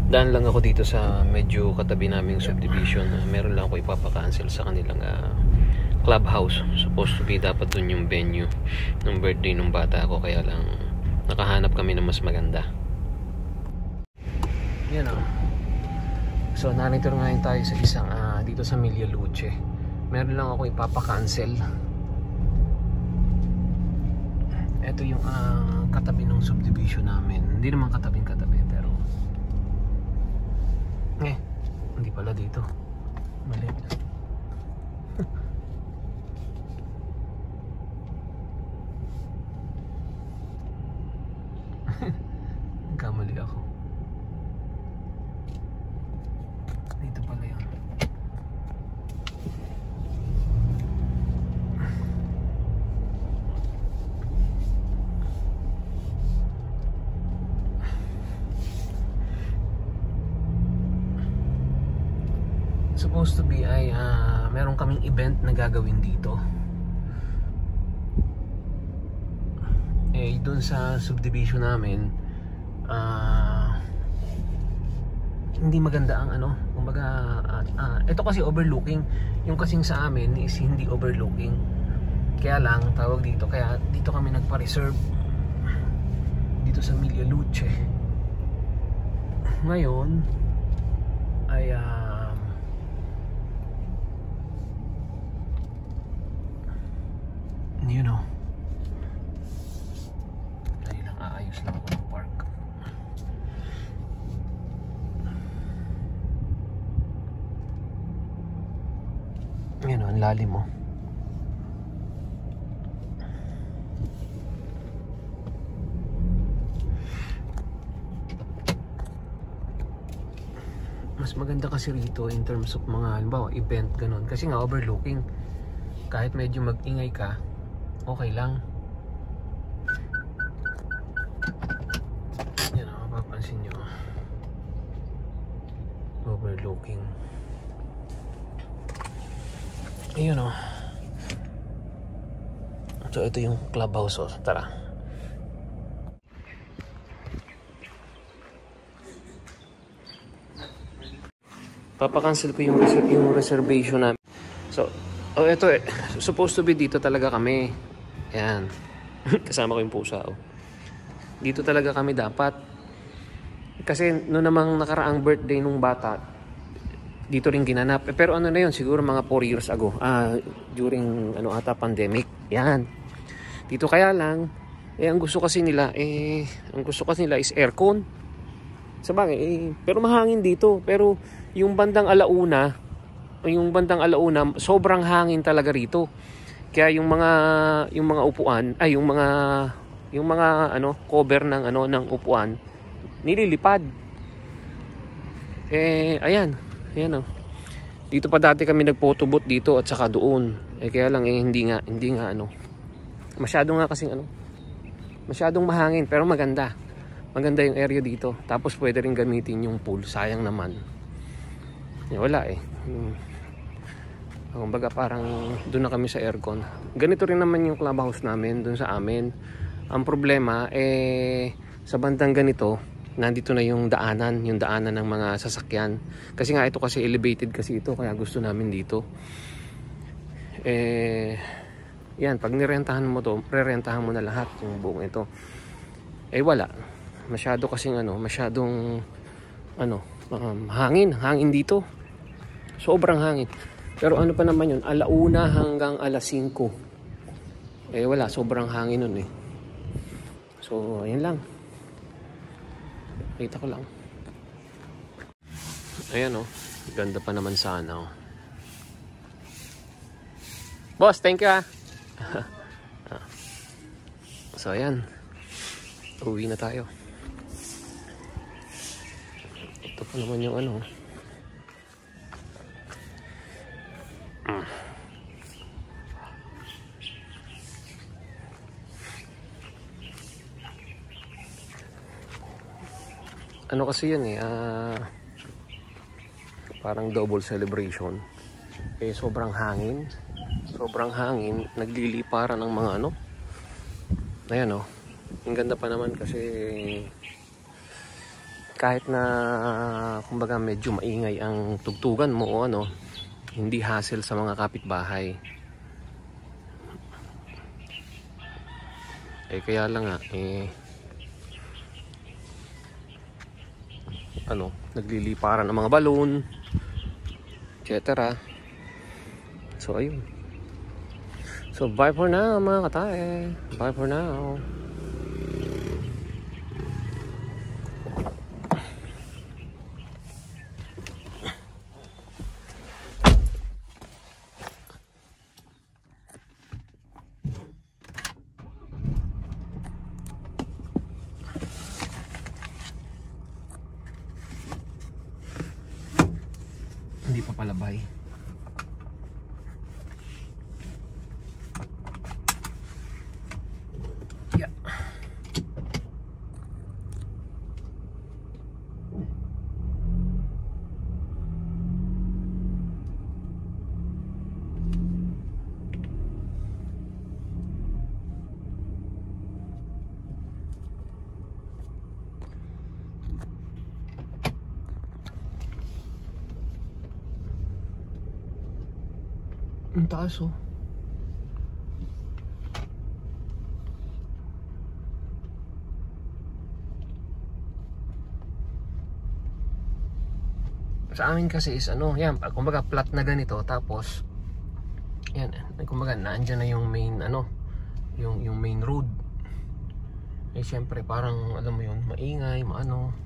Daan lang ako dito sa medyo katabi naming subdivision. Meron lang ako ipapakancel sa kanilang clubhouse. Supposed to be dapat dun yung venue ng birthday ng bata ko, kaya lang nakahanap kami ng mas maganda. Yan o. So narito ngayon tayo sa isang dito sa Milla Luce. Meron lang ako ipapakancel. Ito yung katabi ng subdivision namin. Hindi naman katabing-katabi, pero hindi pala dito. Mali. Nagkamali ako. Dito pala yun. Supposed to be ay meron kaming event na gagawin dito. Dun sa subdivision namin hindi maganda ang kumbaga ito kasi overlooking, yung kasing sa amin is hindi overlooking, kaya lang tawag dito, kaya dito kami nagpa-reserve dito sa Milla Luce. Ngayon ay you know, dahil lang aayos lang ako ng park. Yan o, ang lalim mo. Mas maganda kasi rito in terms of mga halimbawa event ganun, kasi nga overlooking, kahit medyo mag-ingay ka okay lang. Yan o, mapapansin nyo overlooking. Ayun o. So ito yung clubhouse o. Tara. Papakancel ko yung reservation namin. So ito supposed to be dito talaga kami. Ayan. Kasama ko yung pusa o. Dito talaga kami dapat. Kasi noon namang nakaraang birthday nung bata, dito rin ginanap. Pero ano na yun, siguro mga 4 years ago. During pandemic. Yan. Dito kaya lang, ang gusto kasi nila is aircon. Sabagay, pero mahangin dito. Pero yung bandang alauna, sobrang hangin talaga rito. Kaya yung mga upuan, yung mga cover ng upuan nililipad. Ayan o. Dito pa dati kami nagphotobooth dito at saka doon. Kaya lang hindi nga masyadong mahangin, pero maganda yung area dito. Tapos pwede rin gamitin yung pool. Sayang naman. Wala kumbaga parang doon na kami sa aircon. Ganito rin naman yung clubhouse namin doon sa amin. Ang problema sa bandang ganito, nandito na yung daanan ng mga sasakyan. Kasi nga ito kasi elevated kasi ito, kaya gusto namin dito. Yan, pag nirentahan mo to, rerentahan mo na lahat yung buong ito. Wala. Masyadong hangin dito. Sobrang hangin. Pero ano pa naman yun, alauna hanggang alas 5. Wala, sobrang hangin nun So, ayan lang. Kita ko lang. Ayan o. Ganda pa naman sana o. Boss, thank you So, ayan. Uwi na tayo. Ito pa naman yung kasi yun parang double celebration. Sobrang hangin, nagliliparan ng mga ayan o. Ang ganda pa naman kasi kahit na kumbaga medyo maingay ang tugtugan mo o ano, hindi hassle sa mga kapitbahay. Kaya lang nga nagliliparan ng mga balon, etc. So ayun. So bye for now mga katae. Bye for now. Hindi pa palabay. Yeah. Ang taas oh. Sa amin kasi is yan, kumbaga flat na ganito, tapos yan, kumbaga naandyan na yung main yung main road. Syempre parang alam mo yun, maingay, maano.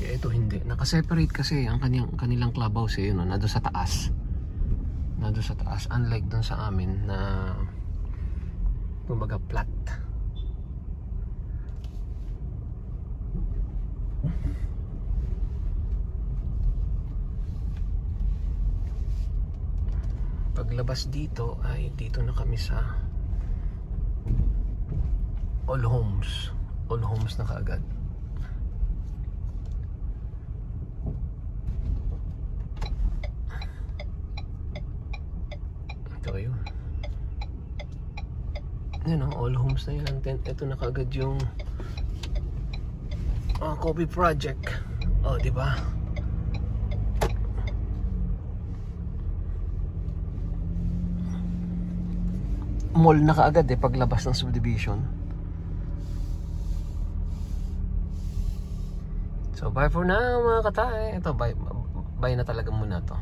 Ito hindi, nakaseparate kasi ang kanilang clubhouse nado sa taas. Nado sa taas, unlike dun sa amin na kumbaga flat. Paglabas dito ay dito na kami sa All Homes. All Homes na kaagad. Ito yun. Yan o, All Homes na yan. Ito na kaagad yung Coffee Project. O, diba? Mall na kaagad paglabas ng subdivision. So bye for now mga katae. Ito bye na talaga muna to.